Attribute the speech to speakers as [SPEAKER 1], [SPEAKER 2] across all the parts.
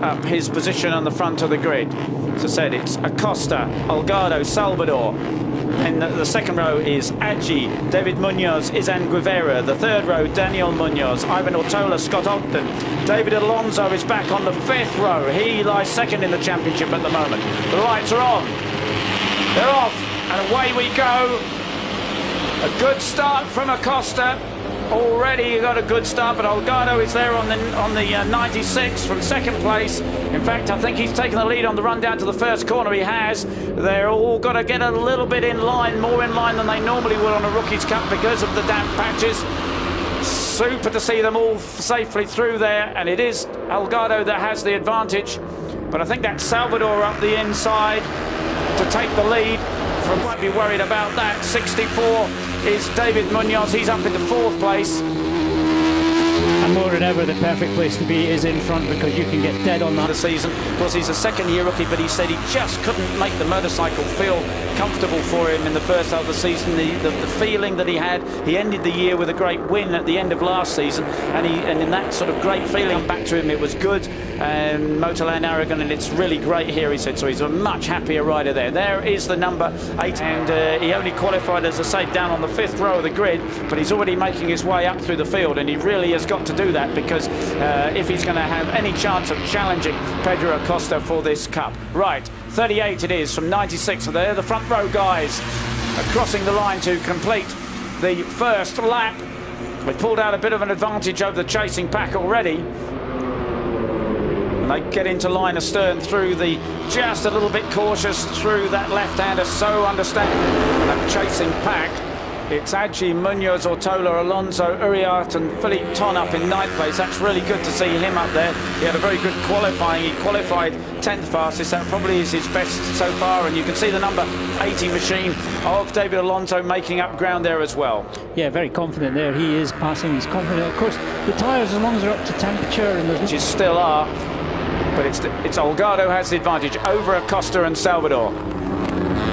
[SPEAKER 1] up his position on the front of the grid. As I said, it's Acosta, Olgado, Salvador. And the second row is Aji, David Munoz, Izan Guevara. The third row, Daniel Munoz, Ivan Ortola, Scott Ogden. David Alonso is back on the fifth row. He lies second in the championship at the moment. The lights are on. They're off, and away we go. A good start from Acosta. Already you got a good start, but Olgado is there on the 96 from second place. In fact, I think he's taken the lead on the run down to the first corner. He has. They're all got to get a little bit in line, more in line than they normally would on a Rookies Cup because of the damp patches. Super to see them all safely through there, and it is Olgado that has the advantage. But I think that's Salvador up the inside to take the lead. Won't be worried about that. 64 is David Munoz. He's up into fourth place.
[SPEAKER 2] And more than ever, the perfect place to be is in front because you can get dead on that.
[SPEAKER 1] The season. Of course, he's a second-year rookie, but he said he just couldn't make the motorcycle feel comfortable for him in the first half of the season. The feeling that he had, he ended the year with a great win at the end of last season, and in that sort of great feeling back to him, it was good. And Motorland Aragon, and it's really great here, he said. So he's a much happier rider there. There is the number 8, and he only qualified, as I say, down on the fifth row of the grid, but he's already making his way up through the field, and he really has got to do that because if he's going to have any chance of challenging Pedro Acosta for this cup. Right, 38 it is from 96. So they're the front row guys crossing the line to complete the first lap. They've pulled out a bit of an advantage over the chasing pack already. And they get into line astern through the, just a little bit cautious through that left-hander, so understanding that chasing pack. It's Aji, Munoz, Ortola, Alonso, Uriart and Philippe Ton up in ninth place. That's really good to see him up there. He had a very good qualifying. He qualified 10th fastest. That probably is his best so far. And you can see the number 80 machine of David Alonso making up ground there as well.
[SPEAKER 2] Yeah, very confident there. He is passing. He's confident. Of course, the tyres, as long as they're up to temperature, and
[SPEAKER 1] which is still are. But it's Olgado has the advantage over Acosta and Salvador.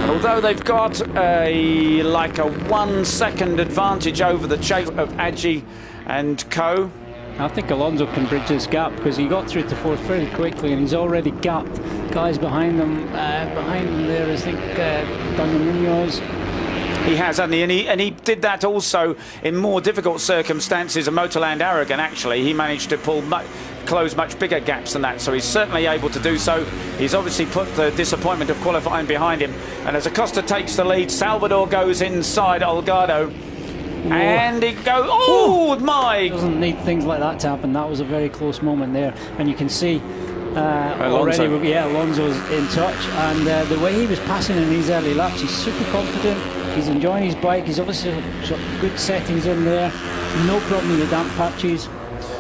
[SPEAKER 1] Although they've got like a 1 second advantage over the chase of Aji and co.
[SPEAKER 2] I think Alonso can bridge this gap because he got through to fourth very quickly and he's already gapped guys behind them. Behind them there, I think, Daniel Munoz.
[SPEAKER 1] He has, hasn't he? And he did that also in more difficult circumstances of Motorland Aragon, actually. He managed to close much bigger gaps than that, so he's certainly able to do so. He's obviously put the disappointment of qualifying behind him. And as Acosta takes the lead, Salvador goes inside Olgado. Whoa. And he goes, oh my!
[SPEAKER 2] Doesn't need things like that to happen. That was a very close moment there. And you can see already, yeah, Alonso's in touch. And the way he was passing in these early laps, he's super confident. He's enjoying his bike. He's obviously got good settings in there. No problem with the damp patches.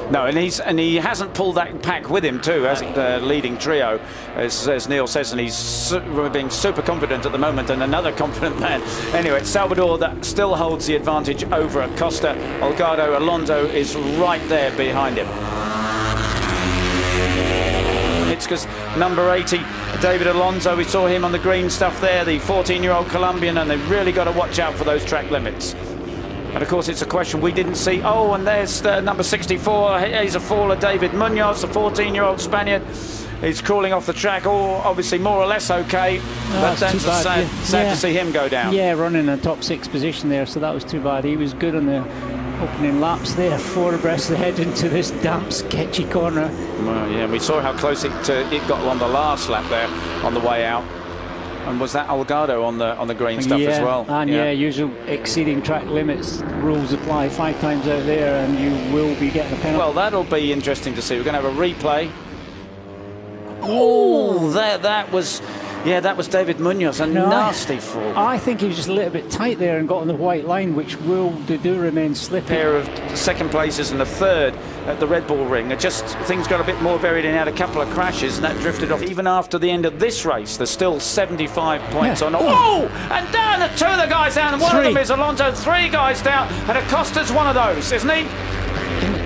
[SPEAKER 1] No, and he hasn't pulled that pack with him too, as the leading trio, as Neil says, and he's being super confident at the moment, and another confident man. Anyway, it's Salvador that still holds the advantage over Acosta. Olgado, Alonso is right there behind him. It's because number 80, David Alonso, we saw him on the green stuff there, the 14-year-old Colombian, and they've really got to watch out for those track limits. And of course, it's a question we didn't see. Oh, and there's number 64. He's a faller, David Munoz, the 14-year-old Spaniard. He's crawling off the track. Oh, obviously more or less okay.
[SPEAKER 2] No,
[SPEAKER 1] but that's sad
[SPEAKER 2] to
[SPEAKER 1] see him go down.
[SPEAKER 2] Yeah, running in top 6 position there, so that was too bad. He was good on the opening laps there, 4 abreast ahead into this damp, sketchy corner.
[SPEAKER 1] Well, yeah, we saw how close it got on the last lap there on the way out. And was that Olgado on the green stuff as well?
[SPEAKER 2] And yeah, usual exceeding track limits rules apply 5 times out there, and you will be getting a penalty.
[SPEAKER 1] Well, that'll be interesting to see. We're going to have a replay. Oh, that was David Munoz, a nasty fall.
[SPEAKER 2] I think he was just a little bit tight there and got on the white line, which do remain slippy.
[SPEAKER 1] Pair of second places and a third at the Redbull ring. Things got a bit more varied and had a couple of crashes, and that drifted off. Even after the end of this race, there's still 75 points on. Oh, and down the 2 of the guys down, and one of them is Alonso. 3 guys down, and Acosta's one of those, isn't he?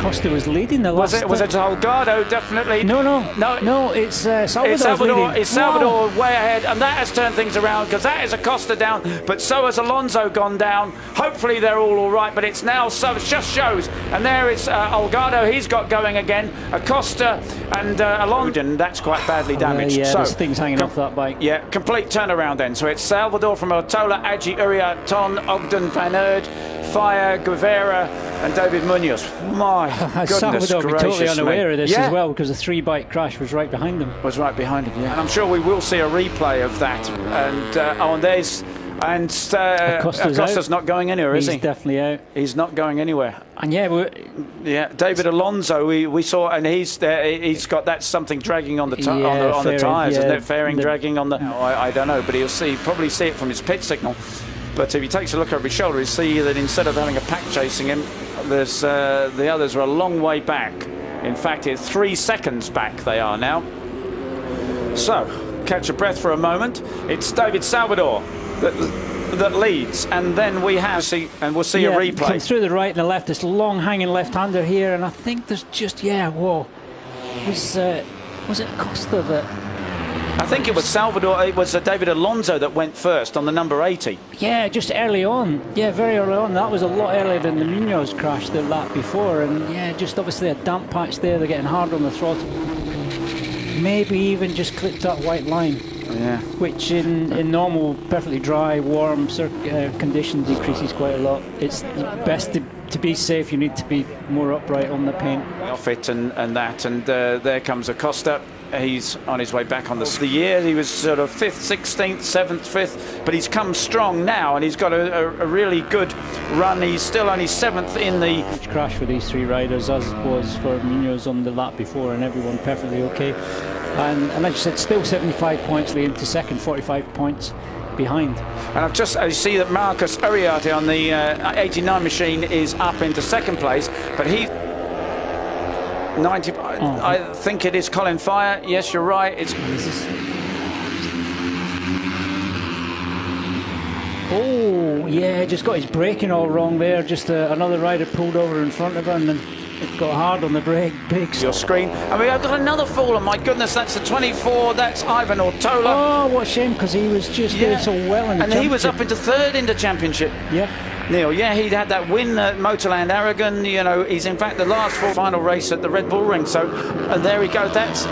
[SPEAKER 2] Acosta was leading the last.
[SPEAKER 1] Was it Holgado? Definitely.
[SPEAKER 2] No. It's Salvador.
[SPEAKER 1] It's Salvador way ahead, and that has turned things around because that is Acosta down, but so has Alonso gone down. Hopefully they're all right, but it's now so it just shows. And there is Holgado. He's got going again. Acosta and Alonso. That's quite badly damaged.
[SPEAKER 2] Yeah,
[SPEAKER 1] so
[SPEAKER 2] there's things hanging off that bike.
[SPEAKER 1] Yeah, complete turnaround then. So it's Salvador from Ortola, Aji, Uriart, Ton, Ogden, Van Aert, Fire, Guevara, and David Munoz. My goodness
[SPEAKER 2] Salvador
[SPEAKER 1] gracious
[SPEAKER 2] be totally unaware of this
[SPEAKER 1] as
[SPEAKER 2] well, because the 3-bike crash was right behind him.
[SPEAKER 1] And I'm sure we will see a replay of that. And there's Acosta's not going anywhere, is he?
[SPEAKER 2] He's definitely out.
[SPEAKER 1] He's not going anywhere.
[SPEAKER 2] And
[SPEAKER 1] David Alonso, we saw, and he's got that something dragging on the the tyres, isn't it? Fairing dragging on the. I don't know, but he'll probably see it from his pit signal. But if he takes a look over his shoulder, he'll see that instead of having a pack chasing him, there's the others are a long way back. In fact, it's 3 seconds back they are now. So, catch a breath for a moment. It's David Salvador that leads, and then we'll see a replay.
[SPEAKER 2] Comes through the right and the left. This long hanging left-hander here, and I think there's just was it Acosta that?
[SPEAKER 1] I think it was Salvador. It was David Alonso that went first on the number 80.
[SPEAKER 2] Yeah, just early on. Yeah, very early on. That was a lot earlier than the Munoz crash the lap before, and just obviously a damp patch there. They're getting hard on the throttle. Maybe even just clipped that white line.
[SPEAKER 1] Yeah.
[SPEAKER 2] Which in normal, perfectly dry, warm conditions decreases quite a lot. It's best to be safe. You need to be more upright on the paint.
[SPEAKER 1] Off it and there comes Acosta. He's on his way back on the year. He was sort of 5th, 16th, 7th, 5th, but he's come strong now, and he's got a really good run. He's still only 7th in the
[SPEAKER 2] crash for these 3 riders, as was for Munoz on the lap before, and everyone perfectly okay. And as you said, still 75 points into second, 45 points behind.
[SPEAKER 1] And I see that Marcus Uriarte on the 89 machine is up into second place, but he 90. I think it is Colin Fire. Yes, you're right. It's.
[SPEAKER 2] Oh, yeah, just got his braking all wrong there. Just another rider pulled over in front of him and it got hard on the brake.
[SPEAKER 1] Your screen. I mean, I've got another faller. My goodness, that's the 24. That's Ivan Ortola.
[SPEAKER 2] Oh, what a shame, because he was just doing so well in the championship.
[SPEAKER 1] And he was up into 3rd in the championship.
[SPEAKER 2] Yeah.
[SPEAKER 1] Neil, he'd had that win at Motorland Aragon. He's in fact the last final race at the Red Bull Ring. So, and there he goes. That's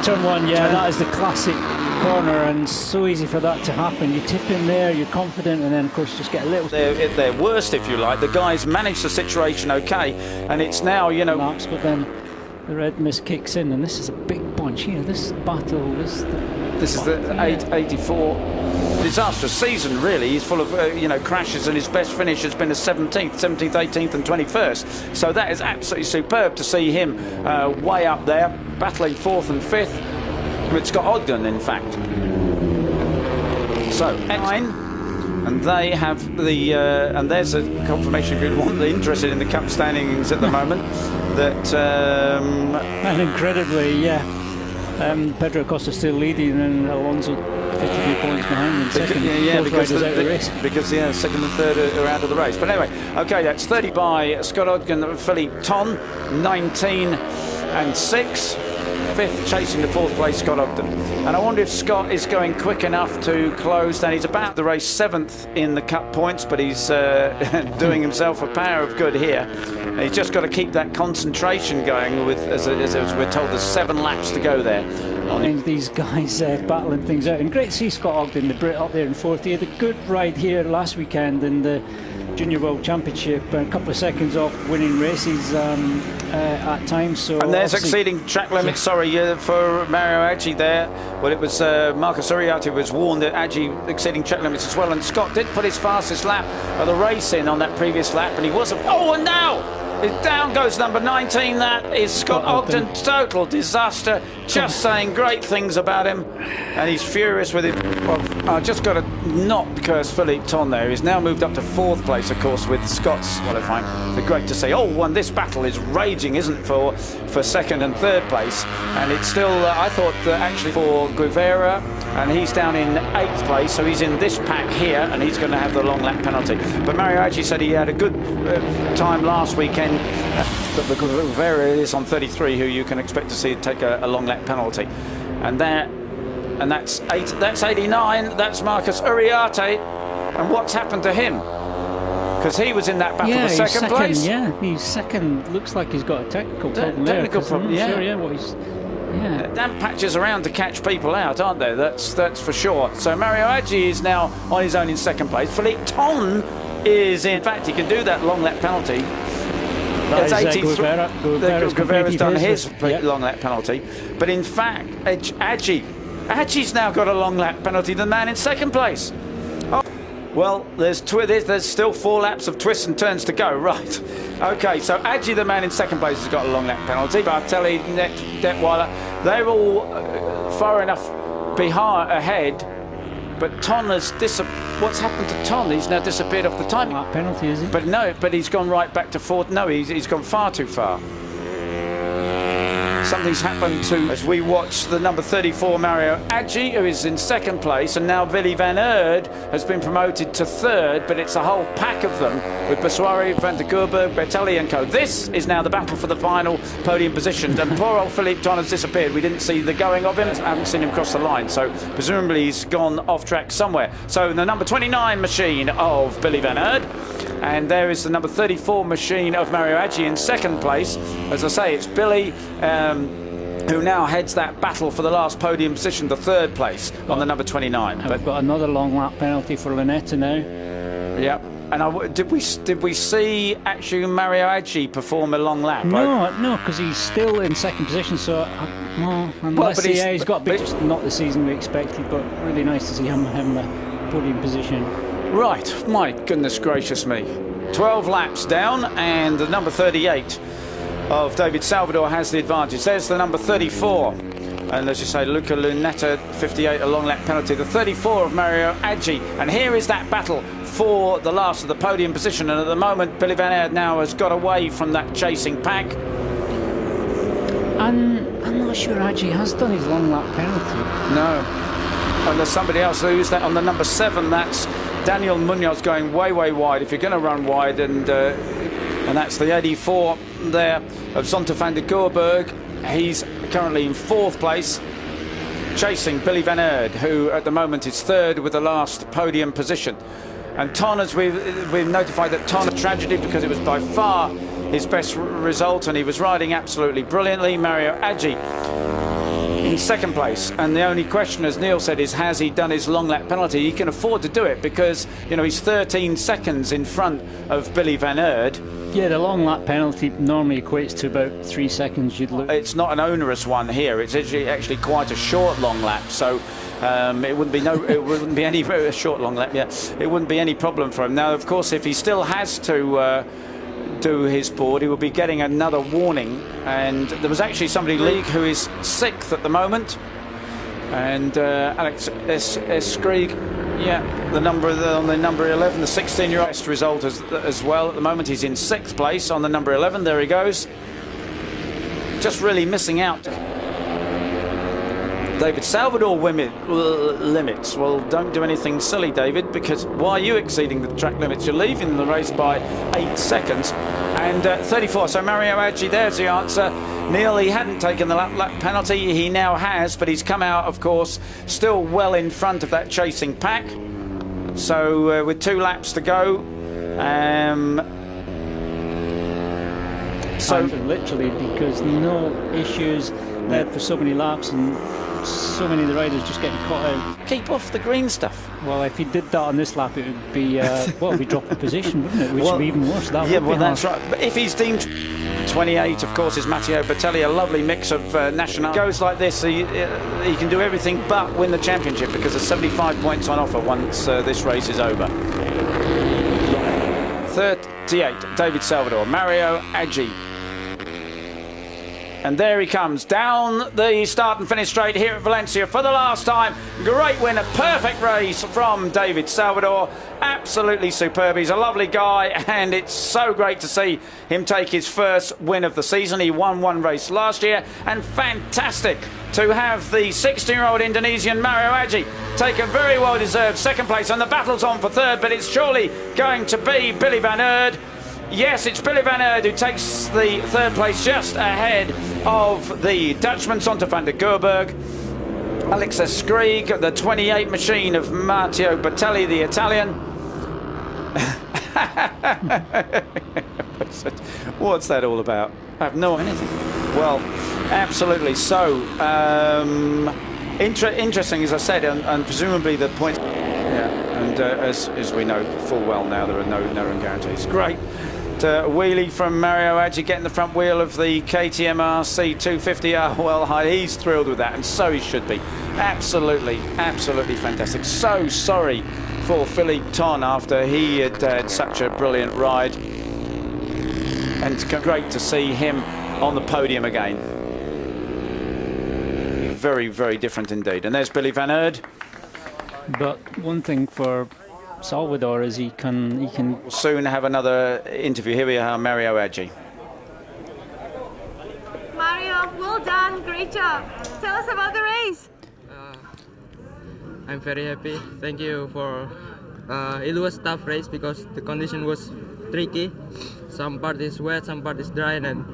[SPEAKER 2] turn 1. Yeah, that is the classic corner, and so easy for that to happen. You tip in there, you're confident, and then of course just get a little.
[SPEAKER 1] At their worst, if you like. The guys managed the situation okay, and it's now
[SPEAKER 2] laps, but then the red mist kicks in, and this is a big bunch here. This battle, this is the 84. Disastrous season, really. He's full of crashes, and his best finish has been a 17th, 18th, and 21st. So that is absolutely superb to see him way up there, battling 4th and 5th with Scott Ogden, in fact. So and they have the and there's a confirmation if you want interested in the cup standings at the moment that and incredibly, Pedro Acosta still leading, and Alonso 52 points behind him. Second,
[SPEAKER 1] because second and third are out of the race. But anyway, okay, that's 30 by Scott Ogden, Philippe Ton, 19 and 6. 5th, chasing the 4th place, Scott Ogden. And I wonder if Scott is going quick enough to close down. He's about the race 7th in the cup points, but he's doing himself a power of good here. And he's just got to keep that concentration going with, as we're told, there's 7 laps to go there.
[SPEAKER 2] These guys battling things out. And great to see Scott Ogden, the Brit, up there in 4th. He had a good ride here last weekend in the Junior World Championship, a couple of seconds off winning races at times. So
[SPEAKER 1] and there's exceeding track limits. Sorry, for Mario Aji there. Well, it was Marcus Uriarte was warned that Aji exceeding track limits as well, and Scott did put his fastest lap of the race in on that previous lap, and he wasn't. Oh, and now down goes number 19. That is Scott Ogden. Total disaster. Just saying great things about him, and he's furious with him. Well, I just got to not curse Philippe Ton there. He's now moved up to 4th place, of course, with Scott's qualifying. It's great to see. Oh, and this battle is raging, isn't it, for 2nd and 3rd place? And it's still, I thought, actually for Guevara, and he's down in 8th place, so he's in this pack here, and he's going to have the long lap penalty. But Mario Aji said he had a good time last weekend. But the Guevara is on 33, who you can expect to see take a long lap penalty. And that's 89. That's Marcus Uriarte. And what's happened to him? Because he was in that battle for second place.
[SPEAKER 2] Yeah, he's second. Looks like he's got a technical problem there.
[SPEAKER 1] Technical problem,
[SPEAKER 2] I'm
[SPEAKER 1] yeah.
[SPEAKER 2] Sure, yeah, what he's, yeah.
[SPEAKER 1] Damn patches around to catch people out, aren't there? That's for sure. So Mario Aji is now on his own in second place. Philippe Tonton is, in fact, he can do that long lap penalty. That's 83. Guevara's done his long lap penalty. But in fact, Aji's now got a long lap penalty, the man in second place. Oh. Well, there's still 4 laps of twists and turns to go, right? Okay, so Aji, the man in second place, has got a long lap penalty. Bartelli, Detweiler, they're all far enough ahead. But Ton has what's happened to Ton? He's now disappeared off the time.
[SPEAKER 2] Lap penalty, is he?
[SPEAKER 1] But no, he's gone right back to 4th. No, he's gone far too far. Something's happened to, as we watch the number 34 Mario Aji, who is in second place, and now Willy van Aert has been promoted to 3rd, but it's a whole pack of them with Baswari, Van der Gerberg, Bertelli and co. This is now the battle for the final podium position, and poor old Philippe Ton has disappeared. We didn't see the going of him. I haven't seen him cross the line, so presumably he's gone off track somewhere. So the number 29 machine of Willy van Aert, and there is the number 34 machine of Mario Aji in second place. As I say, it's Billy who now heads that battle for the last podium position, the 3rd place on the number 29.
[SPEAKER 2] But we've got another long lap penalty for Lunetta now.
[SPEAKER 1] Yeah. And did we see actually Mario Aji perform a long lap?
[SPEAKER 2] No, because he's still in second position. So, he's got a bit, just not the season we expected, but really nice to see him having the podium position. Right,
[SPEAKER 1] my goodness gracious me. 12 laps down, and the number 38 of David Salvador has the advantage. There's the number 34. And as you say, Luca Lunetta, 58, a long lap penalty. The 34 of Mario Aji. And here is that battle for the last of the podium position. And at the moment, Willy van Aert now has got away from that chasing pack. I'm not sure Aji has done his long lap penalty. No. And there's somebody else who's that on the number 7. That's Daniel Munoz going way wide. If you're going to run wide, and that's the 84 there of Zonta van der Gerberg. He's currently in 4th place, chasing Willy van Aert, who at the moment is 3rd with the last podium position. And Ton, as we've notified that Ton, a tragedy because it was by far his best result, and he was riding absolutely brilliantly. Mario Aji in second place, and the only question, as Neil said, is has he done his long lap penalty? He can afford to do it because, you know, he's 13 seconds in front of Willy van Aert. Yeah, the long lap penalty normally equates to about 3 seconds. You'd look. It's not an onerous one here. It's actually quite a short long lap, so it wouldn't be any a short long lap. Yeah, it wouldn't be any problem for him. Now, of course, if he still has to do his board, he will be getting another warning. And there was actually somebody league who is 6th at the moment, and Alex Skrieg, on the number 11, the 16-year-old best result as well at the moment. He's in 6th place on the number 11. There he goes, just really missing out. David Salvador limits. Well, don't do anything silly, David, because why are you exceeding the track limits? You're leaving the race by 8 seconds. And 34, so Mario Aji, there's the answer. Neil, he hadn't taken the lap penalty. He now has, but he's come out, of course, still well in front of that chasing pack. So with 2 laps to go. So literally, because no issues led for so many laps, and so many of the riders just getting caught out. Keep off the green stuff. Well, if he did that on this lap, it would be it'd be dropping position, wouldn't it? Which would be even worse. That's right. But if he's deemed 28, of course, is Matteo Bertelli, a lovely mix of national. Goes like this, he can do everything but win the championship, because there's 75 points on offer once this race is over. 38, David Salvador, Mario Aji. And there he comes down the start and finish straight here at Valencia for the last time. Great win, a perfect race from David Salvador. Absolutely superb. He's a lovely guy, and it's so great to see him take his first win of the season. He won 1 race last year, and fantastic to have the 16-year-old Indonesian Mario Aji take a very well-deserved second place. And the battle's on for 3rd, but it's surely going to be Willy van Aert. Yes, it's Billy van Aert who takes the third place just ahead of the Dutchman Zonta van der Geurberg. Alex Skrieg, the 28 machine of Matteo Bertelli, the Italian. What's that all about? I have no idea. Well, absolutely. So, interesting, as I said, and presumably the point. Yeah, and as we know full well now, there are no run guarantees. Great. Wheelie from Mario Aji getting the front wheel of the KTM RC 250R. Well, he's thrilled with that, and so he should be. Absolutely, absolutely fantastic. So sorry for Philippe Ton after he had such a brilliant ride. And it's great to see him on the podium again. Very, very different indeed. And there's Billy van Aert.
[SPEAKER 2] But one thing for Salvador is he can
[SPEAKER 1] soon have another interview. Here we are, Mario Aji.
[SPEAKER 3] Mario, well done, great job. Tell us about the race.
[SPEAKER 4] I'm very happy. Thank you for. It was a tough race because the condition was tricky. Some part is wet, some part is dry, and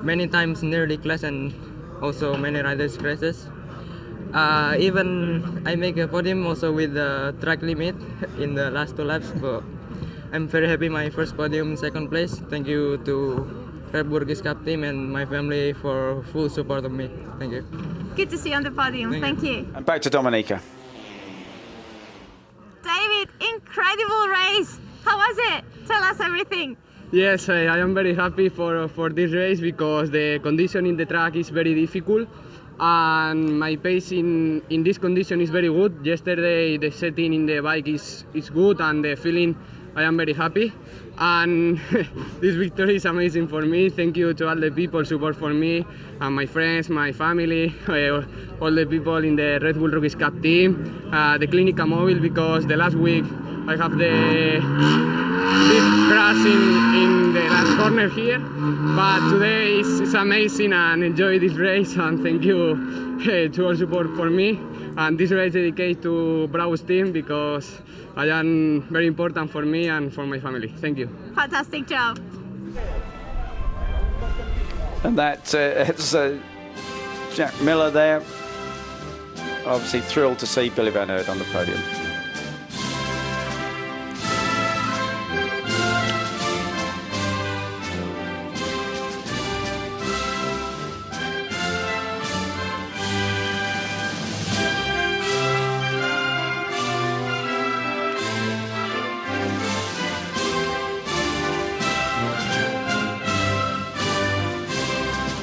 [SPEAKER 4] many times nearly clash, and also many riders crashes. Even I make a podium also with the track limit in the last 2 laps, but I'm very happy my first podium, second place. Thank you to Redbull Cup team and my family for full support of me. Thank you.
[SPEAKER 3] Good to see you on the podium. Thank you.
[SPEAKER 1] And back to Dominica.
[SPEAKER 3] David, incredible race. How was it? Tell us everything.
[SPEAKER 5] Yes, I am very happy for this race because the condition in the track is very difficult. And my pace in this condition is very good. Yesterday the setting in the bike is good, and the feeling, I am very happy. And this victory is amazing for me. Thank you to all the people support for me, and my friends, my family, all the people in the Red Bull Rookies Cup team, the Clinica Mobile, because the last week I have the big crash in the last corner here, but today it's amazing, and enjoy this race, and thank you to all support for me. And this race dedicated to Bravo's team because I am very important for me and for my family. Thank you.
[SPEAKER 3] Fantastic job.
[SPEAKER 1] And that it's Jack Miller there. Obviously thrilled to see Billy van Aert on the podium.